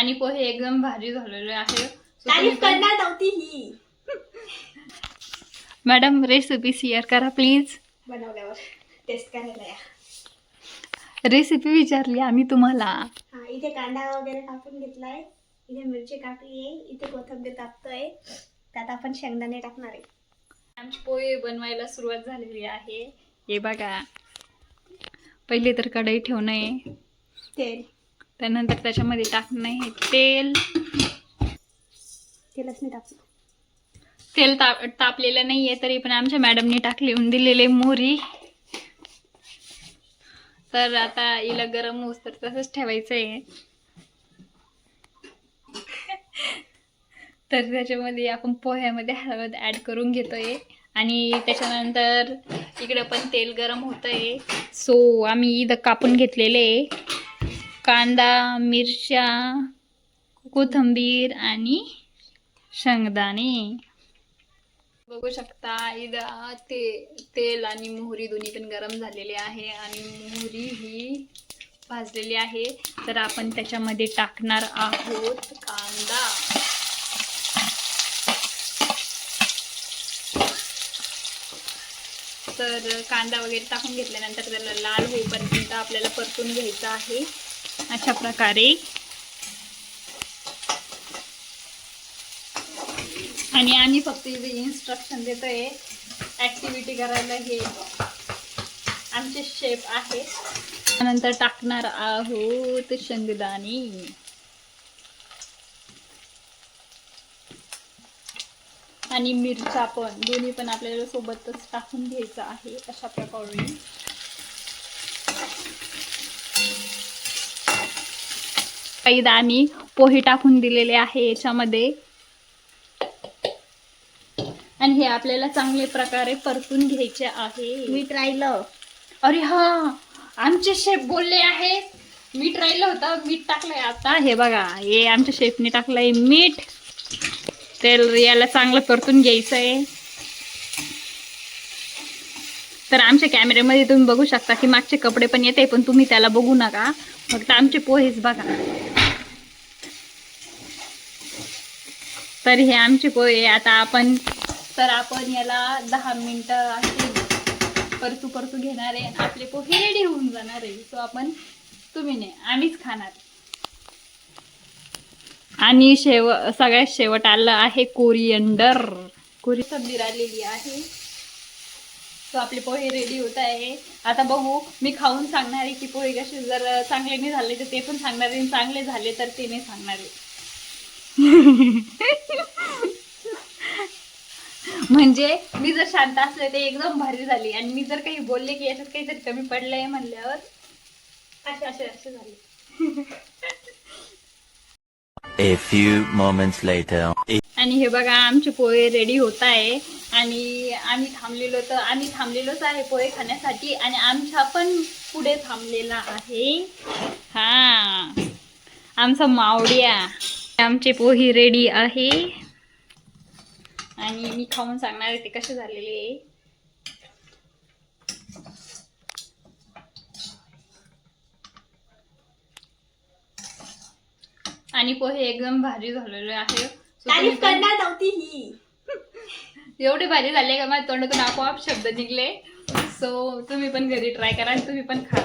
आणि पोहे एकदम भारी झालेले आहे. तारीफ करणार नव्हती ही. मॅडम रेसिपी शेअर करा प्लीज. बनवल्यावर टेस्ट करायला या. रेसिपी विचारली आम्ही तुम्हाला. हा, इथे कांदा वगैरे कापून घेतलाय, इथे मिरची कापली आहे, इथे कोथिंबीर कापतोय, त्यात आपण शेंगदाणे टाकणार आहे. आमचे पोहे बनवायला सुरुवात झालेली आहे. हे बघा, पहिले तर कढई ठेवणं आहे, तेल, त्यानंतर त्याच्यामध्ये टाकणं आहे तेल. तेलच नाही टाकलं. तेल तापलेलं नाहीये तरी पण आमच्या मॅडमने टाकली दिलेले मोहरी. तर आता हिला गरम होस तर तसंच ठेवायचं आहे. तर त्याच्यामध्ये आपण पोह्यामध्ये हळद ॲड करून घेतोय आणि त्याच्यानंतर इकडे पण तेल गरम होतंय. सो आम्ही इथं कापून घेतलेले कांदा, मिरच्या, कोथिंबीर आणि शेंगदाणे. बघू शकता इथं तेल आणि मोहरी दोन्ही पण गरम झालेले आहे आणि मोहरी ही भाजलेली आहे. तर आपण त्याच्यामध्ये टाकणार आहोत कांदा. तर कांदा वगैरे टाकून घेतल्यानंतर त्याला लाल होईपर्यंत आपल्याला परतून घ्यायचं आहे अशा प्रकारे. आणि आम्ही फक्त इथे इन्स्ट्रक्शन देतोय, ॲक्टिव्हिटी करायला हे आमचे शेफ आहे. त्यानंतर टाकणार आहोत शेंगदाणे आणि मिरच्या पण दोन्ही पण आपल्याला सोबतच टाकून घ्यायचं आहे अशा प्रकारे. काही आम्ही पोहे टाकून दिलेले आहे याच्यामध्ये आणि हे आपल्याला चांगल्या प्रकारे परतून घ्यायचे आहे. मीठ राहिलं. अरे हा, आमचे शेफ बोलले आहे मीठ राहिलं होतं, मीठ टाकलंय आता. हे बघा, हे आमच्या शेफने टाकलंय मीठ. तेल याला चांगलं परतून घ्यायचं आहे. तर आमच्या कॅमेऱ्यामध्ये तुम्ही बघू शकता की मागचे कपडे पण येते, पण तुम्ही त्याला बघू नका, फक्त आमचे पोहेच बघा. तर हे आमचे पोहे आता आपण याला 10 मिनिटं असे परतू घेणार आहे. आपले पोहे रेडी होऊन जाणार आहे. सो तुम्ही नाही, आम्हीच खाणार. आणि सगळ्यात शेवट आलं आहे कोरिअंडर. कोथिंबीर आलेली आहे. सो आपले पोहे रेडी होत आहे. आता बघू, मी खाऊन सांगणार आहे की पोहे कसे, जर चांगले नाही झाले तर ते पण सांगणार आहे, चांगले झाले तर ते नाही सांगणार आहे. म्हणजे मी जर शांत असले ते एकदम भारी झाली आणि मी जर काही बोलले की याच्यात काहीतरी कमी पडलंय म्हणल्यावर असे झाले. A few moments later. आणि हे बघा, आमचे पोहे रेडी होत आहे आणि आम्ही थांबलेलोच आहे पोहे खाण्यासाठी आणि आमच्या पण पुढे थांबलेला आहे हा आमचा मावड्या. आमचे पोहे रेडी आहे आणि मी खाऊन सांगणार आहे ते कसे झालेले आहे. आणि पोहे एकदम भारी झालेले आहे. तारीफ करणार नव्हती ही. एवढे भारी झाले का माझ्या तोंडातून आपोआप शब्द निघले. सो तुम्ही पण घरी ट्राय करा आणि तुम्ही पण खा.